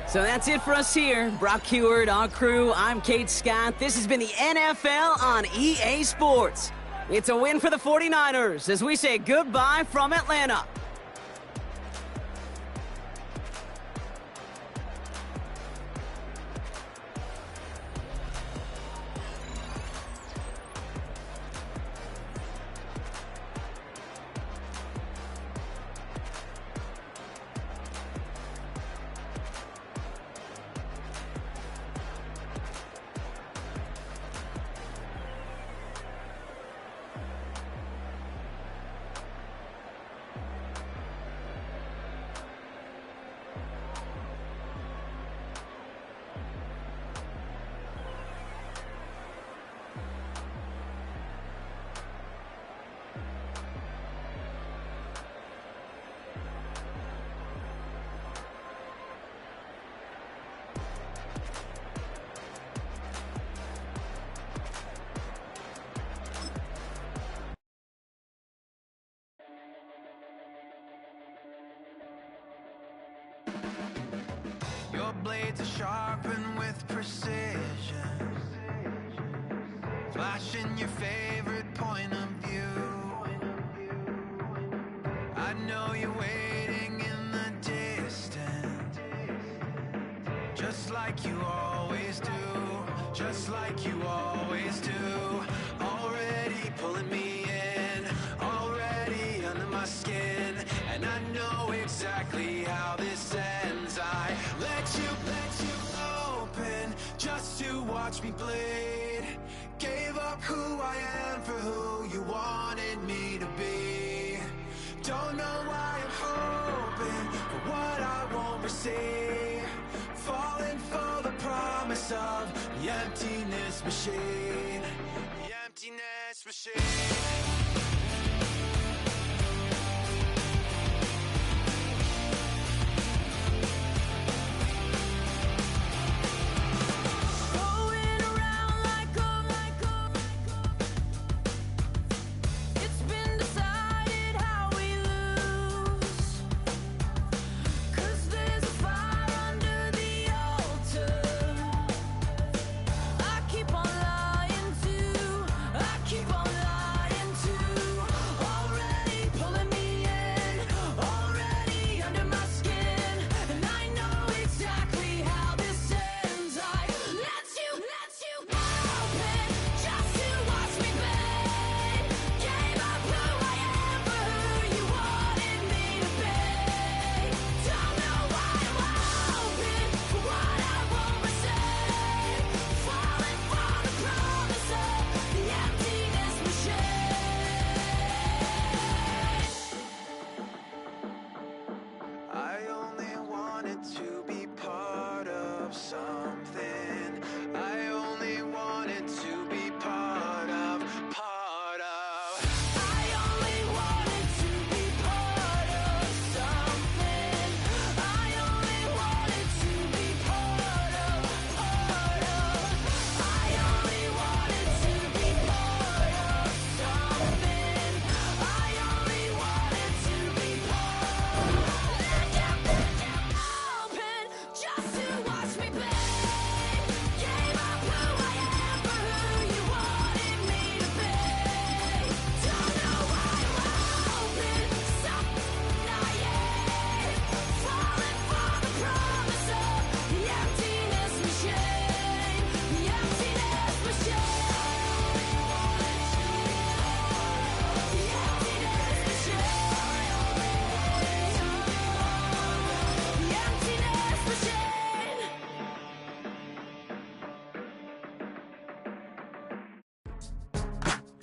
So that's it for us here. Brock Huard, our crew, I'm Kate Scott. This has been the NFL on EA Sports. It's a win for the 49ers as we say goodbye from Atlanta. Your blades are sharpened with precision, flashing your favorite point of view. I know you're waiting in the distance, just like you always do, just like you always do. Already pulling me in, already under my skin, and I know exactly how this ends. I let you open just to watch me bleed. Gave up who I am for who you wanted me to be. Don't know why I'm hoping for what I won't receive. Falling for the promise of the emptiness machine. The emptiness machine.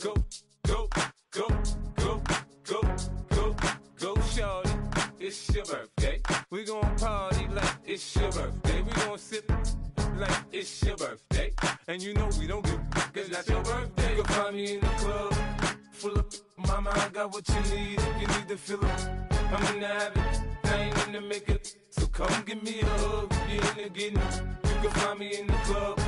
go, go, go, go, go, go, go, shorty. It's your birthday. We gon' party like it's your birthday. We gon' sip like it's your birthday. And you know we don't give cause that's your birthday. You can find me in the club, full of mama, I got what you need. If you need to fill it, I'm in the habit, I ain't in the makeup. So come give me a hug, if you're in the getting. You can find me in the club,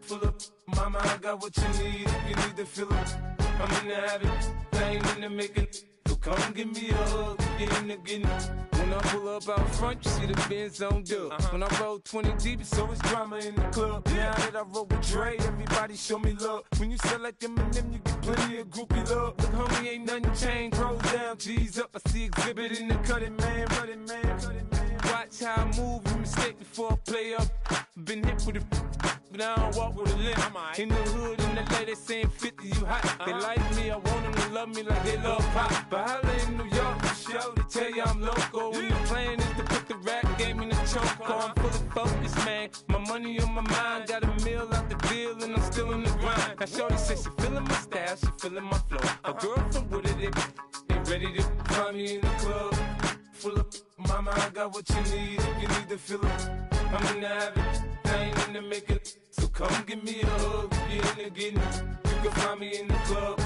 full of mama, I got what you need. If you need to fill it, I'm in the habit, I ain't in the makeup. So come give me a hug, if you're in the getting. When I pull up out front, you see the Benz on dub. When I roll 20 deep, it's always drama in the club. Now that I roll with Dre, everybody show me love. When you sell like Eminem, you get plenty of groupie love. Look, homie, ain't nothing changed. Rolls down, G's up. I see exhibit in the cutting, man. Running, man. Watch how I move, you mistake before I play up. Been hit with a but I don't walk with a limp. In the hood, in the LA, they saying 50, you hot. They like me, I want them to love me like they love pop. But holla in New York, for show, they tell you I'm local. And the plan is to put the rap game in the choke. I'm full of focus, man. My money on my mind, got a meal out the deal, and I'm still in the grind. Now shorty says she feeling my style, she feeling my flow. A girl from Wooded, they ready to find me in the club. Full of mama, I got what you need. If you need to fill it, I'm in the habit, I ain't in the makeup. So come give me a hug, if you're in the getting. You can find me in the club.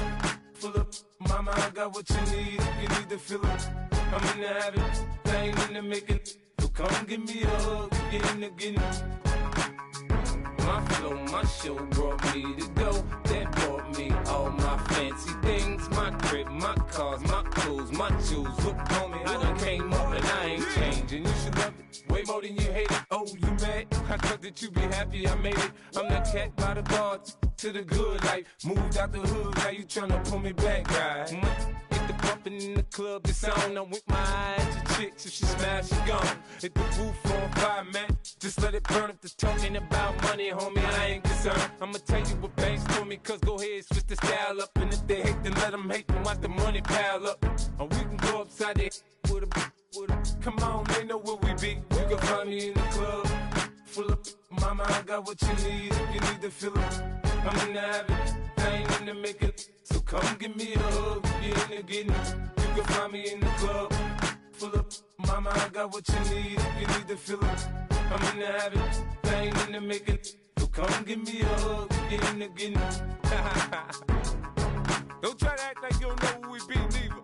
Full of mama, I got what you need. If you need to fill it, I'm in the habit, I ain't in the makeup. So come give me a hug, if you're in the getting. My flow, my show brought me to go. That brought me all my fancy things. My crib, my cars, my clothes, my jewels. Look, homie, I done came up and I ain't changing. You should love it way more than you hate it. Oh, you mad? I thought that you be happy I made it. I'm the cat by the bar to the good life. Moved out the hood, now you tryna pull me back, right? Hit the bumpin' in the club, it's on. I'm with my eyes to chicks, if she smash, she gone. Hit the roof on fire, man. Just let it burn if the talking about money, homie, I ain't concerned. I'ma tell you what banks told me, cause go ahead, switch the style up. And if they hate, then let them hate, then watch the money pile up. Or we can go upside there with a come on, they know where we be. You can find me in the club, full of mama, I got what you need. If you need to fill it, I'm in the habit, I ain't in the makeup. So come give me a hug, if you're in the getting. You can find me in the club, full of mama, I got what you need. If you need to fill it, I'm in the habit, I ain't in the makeup. So come give me a hug, if you're in the getting. Don't try to act like you don't know where we be, neither.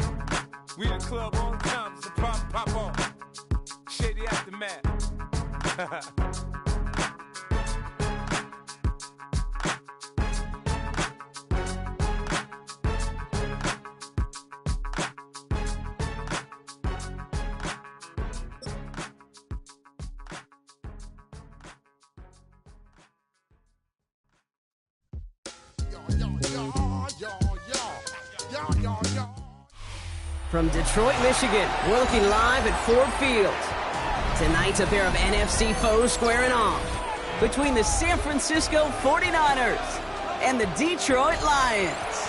We in the club all the time, so pop on. Shady Aftermath. From Detroit, Michigan, we're looking live at Ford Field. Tonight's a pair of NFC foes squaring off between the San Francisco 49ers and the Detroit Lions.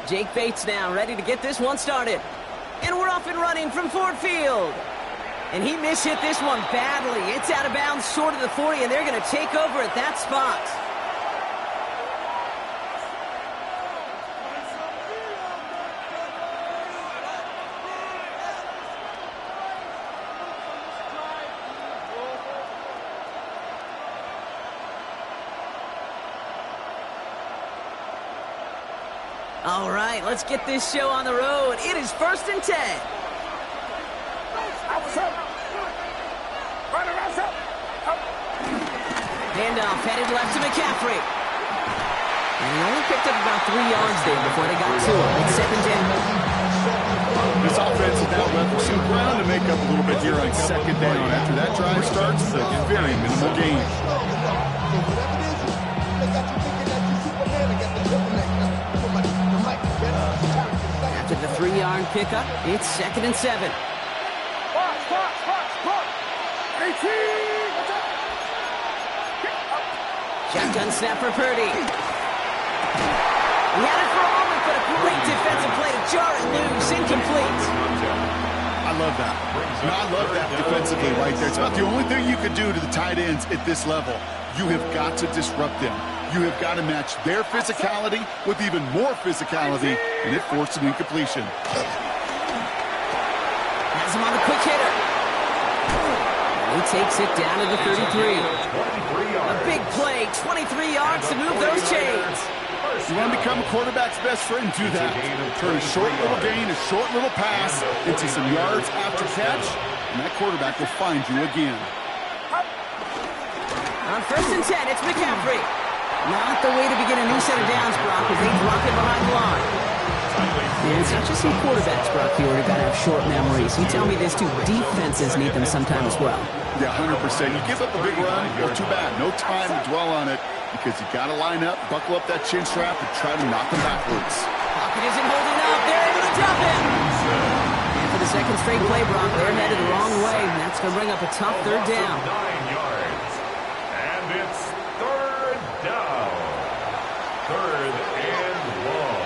Jake Bates now ready to get this one started. And we're off and running from Ford Field. And he mishit this one badly. It's out of bounds short of the 40, and they're going to take over at that spot. All right, let's get this show on the road. It is 1st and 10. Run around. Handoff headed left to McCaffrey. And he only picked up about 3 yards there before they got to him. It's second down. This offense is now left with some ground to make up a little bit here on second down. After that drive starts, a very minimal gain. After the 3-yard pickup, it's second and 7. Shotgun snap for Purdy. He had it for a moment, but a great defensive play to jar it loose, incomplete. I love that. I love that defensively right there. It's about the only thing you could do to the tight ends at this level. You have got to disrupt them. You have got to match their physicality with even more physicality, and it forced an incompletion. Has him on the quick hitter. He takes it down to the 33. A big play, 23 yards to move those chains. You want to become a quarterback's best friend, do that. Turn a short little gain, a short little pass into some yards after catch, and that quarterback will find you again. On first and 10, it's McCaffrey. Not the way to begin a new set of downs, Brock, as they drop it behind the line. And it's not just some quarterbacks, Brock, you already got to have short memories. You tell me this too, defenses need them sometime as well. Yeah, 100%. You give up a big run, well, too bad. No time to dwell on it because you got to line up, buckle up that chin strap, and try to knock them backwards. Pocket isn't holding up. They're able to drop it. And for the second straight play, Brock, they're headed the wrong way, and that's going to bring up a tough third down. 9 yards. And it's third down. Third and long.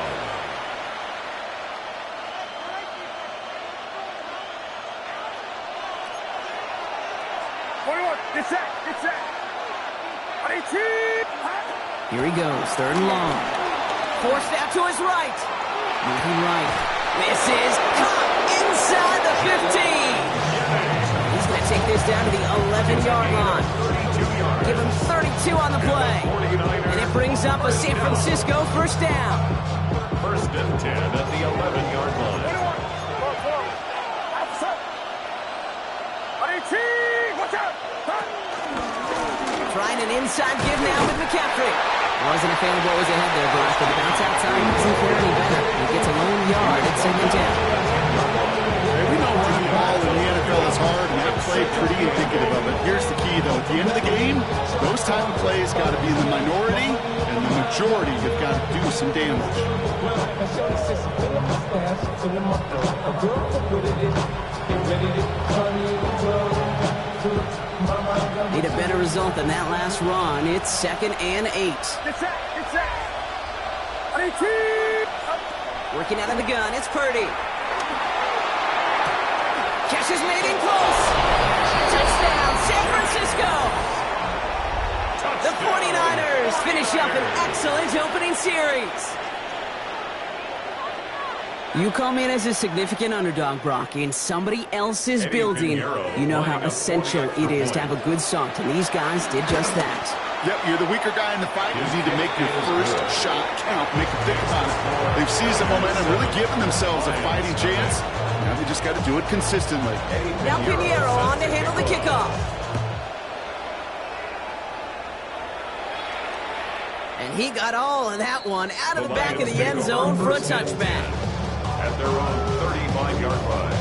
Get set. Here he goes, third and long. Forced out to his right. Moving right. This is caught inside the 15. He's going to take this down to the 11-yard line. Give him 32 on the play. And it brings up a San Francisco first down. First and 10 at the 11-yard line. Trying an inside give now with McCaffrey. Wasn't a fan of what was ahead there, Brock, but the bounce out time doesn't fare any better. He gets a lone yard at second down. We know running the ball in the NFL is hard, and that play pretty indicative of it. Here's the key, though. At the end of the game, those type of plays got to be in the minority, and the majority have got to do some damage. Need a better result than that last run. It's second and 8. Working out of the gun, it's Purdy. Catch is made in close. Touchdown, San Francisco. The 49ers finish up an excellent opening series. You come in as a significant underdog, Brock, in somebody else's building. You know how essential it is to have a good start, and these guys did just that. Yep, you're the weaker guy in the fight. You need to make your first shot count. Make them think about it. They've seized the momentum, really given themselves a fighting chance. Now they just got to do it consistently. Now Pinheiro on to handle the kickoff. And he got all of that one out of the back of the end zone for a touchback. At their own 35-yard line.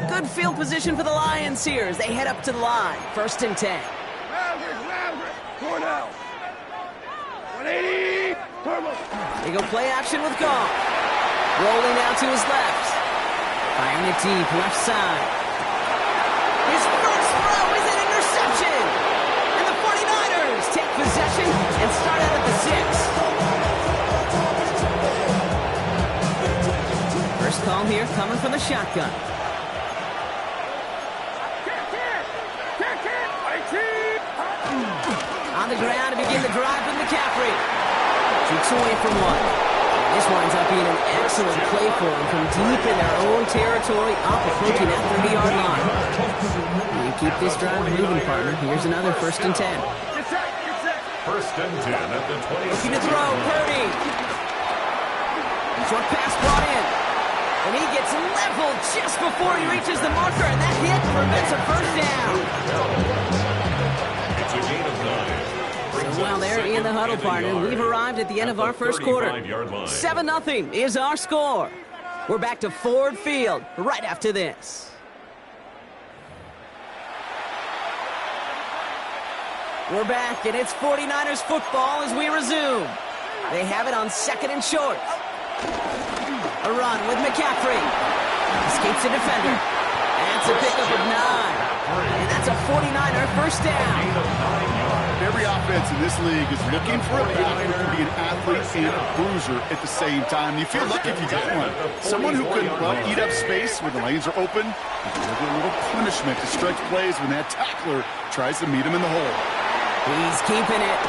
Good field position for the Lions here as they head up to the line. First and 10. Cornell. 180. They go play action with Goff. Rolling out to his left. Firing it deep, left side. His first throw is an interception. And the 49ers take possession and start out at the 6. First call here coming from the shotgun. On the ground to begin the drive with McCaffrey. Shoots away from one. This winds up being an excellent play for them from deep in their own territory, up approaching that 30-yard line. You keep this drive moving, partner. Here's another first and 10. First and 10 at the 26. Looking to throw, Purdy. Short pass brought in. And he gets leveled just before he reaches the marker, and that hit prevents a first down. It's a gain of 9. So while they're in the huddle, partner, we've arrived at the end of our first quarter. 7-0 is our score. We're back to Ford Field right after this. We're back, and it's 49ers football as we resume. They have it on 2nd and short. A run with McCaffrey. Escapes a defender. That's a pickup of 9. And that's a 49er first down. Every offense in this league is looking for a back who can be an athlete and a bruiser at the same time. You feel lucky if you got one. Someone who can, well, eat up space when the lanes are open. You can give a little punishment to stretch plays when that tackler tries to meet him in the hole. He's keeping it.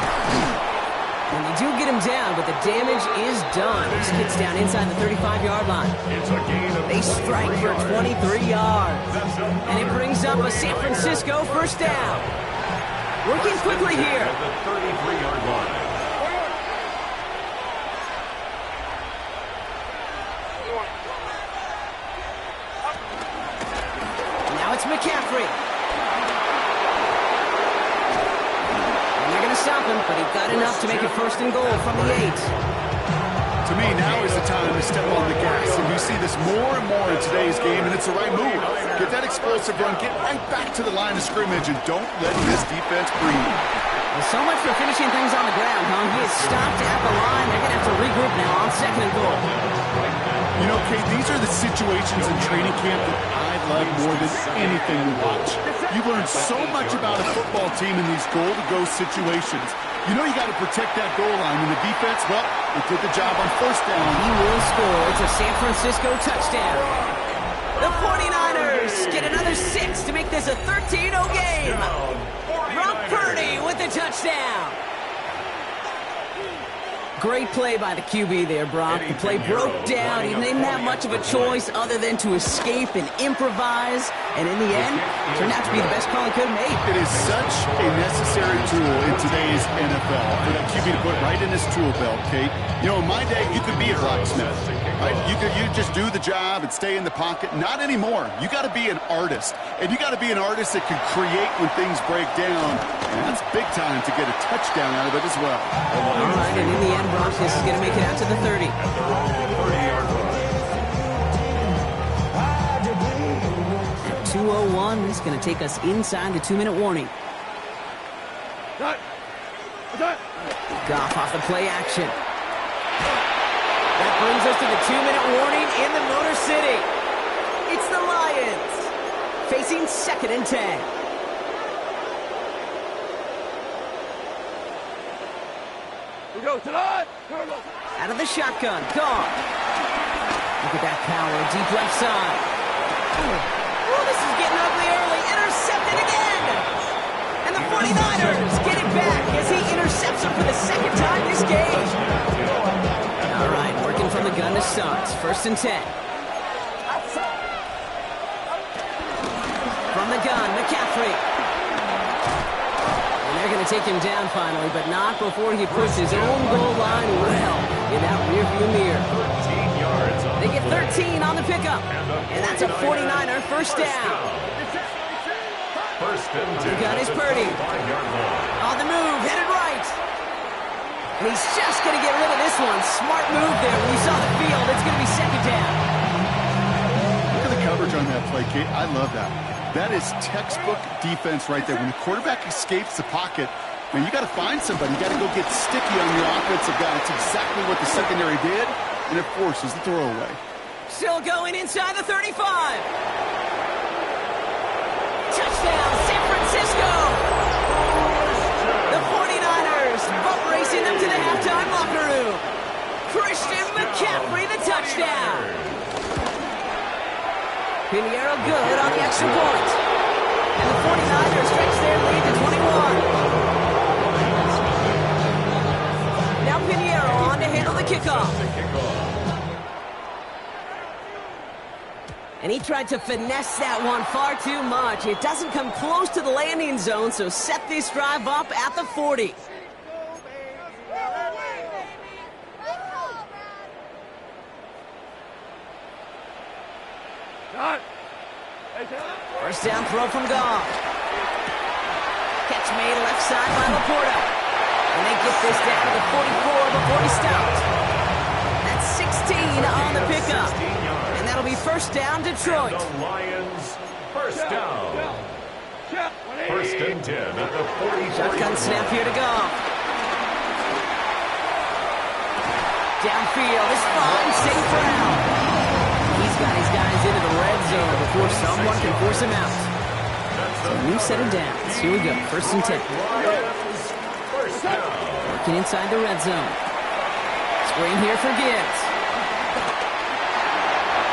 And they do get him down, but the damage is done. He gets down inside the 35-yard line. They strike for 23 yards. And it brings up a San Francisco first down. Working quickly here. At the 33-yard line. Now it's McCaffrey. Stop him, but he got enough to make it first and goal from the 8. To me, now is the time to step on the gas, and you see this more and more in today's game, and it's the right move. Get that explosive run, get right back to the line of scrimmage, and don't let this defense breathe. Well, so much for finishing things on the ground, huh? He is stopped at the line. They're going to have to regroup now on 2nd and goal. You know, Kate, these are the situations in training camp that I love more than anything to watch. You learn so much about a football team in these goal-to-go situations. You know you got to protect that goal line, and the defense, well, it did the job on first down. He will score. It's a San Francisco touchdown. The 49ers get another 6 to make this a 13-0 game. Brock Purdy with the touchdown. Great play by the QB there, Brock. The play broke down. He didn't have much of a choice other than to escape and improvise. And in the end, turned out to be the best call he could have made. It is such a necessary tool in today's NFL for that QB to put right in his tool belt, Kate. You know, in my day, you could be a blacksmith. Right? You just do the job and stay in the pocket. Not anymore. You got to be an artist. And you got to be an artist that can create when things break down. And that's big time to get a touchdown out of it as well. All right, and in the end, Brock, this is going to make it out to the 30. At 2:01, this is going to take us inside the 2-minute warning. Goff off the play action. That brings us to the 2-minute warning in the Motor City. It's the Lions facing 2nd and 10. Out of the shotgun, gone. Look at that power, deep left side. Oh, this is getting ugly early. Intercepted again. And the 49ers get it back as he intercepts him for the 2nd time this game. All right, working from the gun to start. 1st and 10. From the gun, McCaffrey. They're going to take him down finally, but not before he puts his own goal line well in that rearview mirror. They get 13 on the pickup, and that's a 49er first down. The gun is Purdy. On the move, headed right. And he's just going to get rid of this one. Smart move there. When you saw the field, it's going to be 2nd down. Look at the coverage on that play, Kate. I love that. That is textbook defense right there. When the quarterback escapes the pocket, man, you got to find somebody. You got to go get sticky on your offensive guy. It's exactly what the secondary did, and it forces the throwaway. Still going inside the 35. Touchdown, San Francisco. The 49ers boat racing them to the halftime locker room. Christian McCaffrey, the touchdown. Pinheiro good on the extra point. And the 49ers stretch their lead to 21. Now Pinheiro on to handle the kickoff. And he tried to finesse that one far too much. It doesn't come close to the landing zone, so set this drive up at the 40. First down throw from Goff. Catch made left side by Laporta. And they get this down to the 44 before he stopped. That's 16 on the pickup. And that'll be first down, Detroit. And the Lions, first down. First and 10 at the 44. Shotgun snap here to Goff. Downfield is fine, safe round. He's got his guys into the red zone before someone can force him out. So a new set of downs. Here we go, first and 10. First down. Working inside the red zone. Screen here for Gibbs.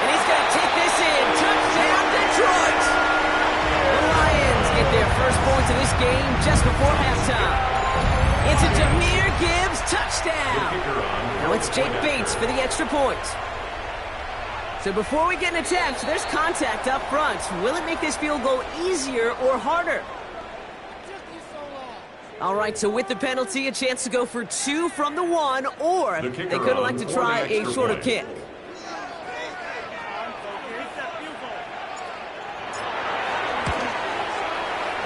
And he's going to take this in. Touchdown, Detroit! The Lions get their first points of this game just before halftime. It's a Jahmyr Gibbs touchdown. Now it's Jake Bates for the extra point. So before we get an attempt, there's contact up front. Will it make this field goal easier or harder? All right, so with the penalty, a chance to go for 2 from the 1, or they could elect to try a shorter kick.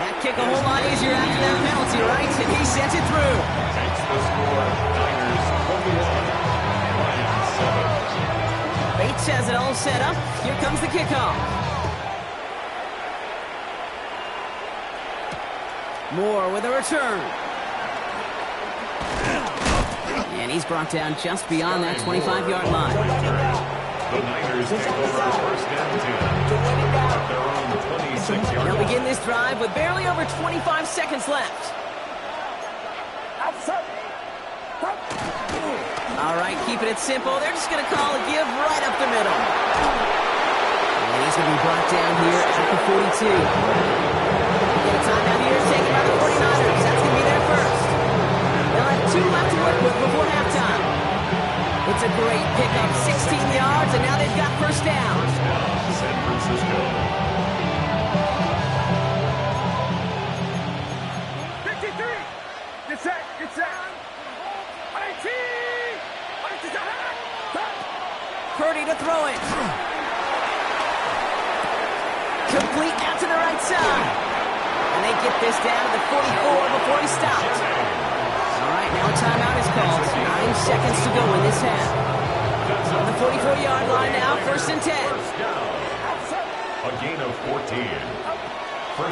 That kick a whole lot easier after that penalty, right? And he sent it through. Takes the score. Niners 21, Lions 7. Bates has it all set up. Here comes the kickoff. Moore with a return. And he's brought down just beyond that 25-yard line. The Niners take over first and 10 at their own 26-yard line. They'll begin this drive with barely over 25 seconds left. All right, keeping it simple. They're just going to call a give right up the middle. And he's going to be brought down here at the 42. Get a timeout here taken by the 49ers. That's going to be their first. They'll have 2 left to work with before halftime. It's a great pickup, 16 yards, and now they've got first down. San Francisco. 53. Get set. Get set. 18. Purdy to throw it. Complete out to the right side. And they get this down to the 44 before he stopped. All right, now a timeout is called. 9 seconds to go in this half. On the 44-yard line now, first and 10. A gain of 14.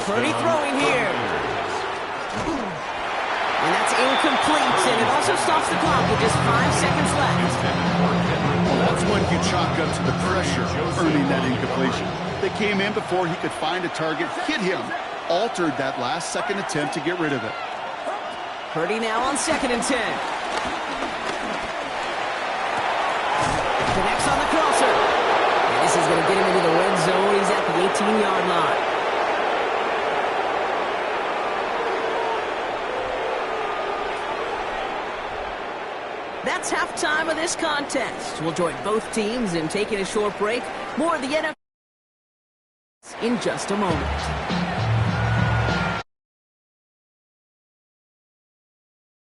Purdy throwing here. And that's incomplete, and it also stops the clock with just 5 seconds left. That's when you chalk up to the pressure earning that incompletion. They came in before he could find a target, hit him, altered that last second attempt to get rid of it. Purdy now on second and 10. Connects on the crosser. And this is going to get him into the red zone. He's at the 18-yard line. That's halftime of this contest. We'll join both teams in taking a short break. More of the NFL in just a moment.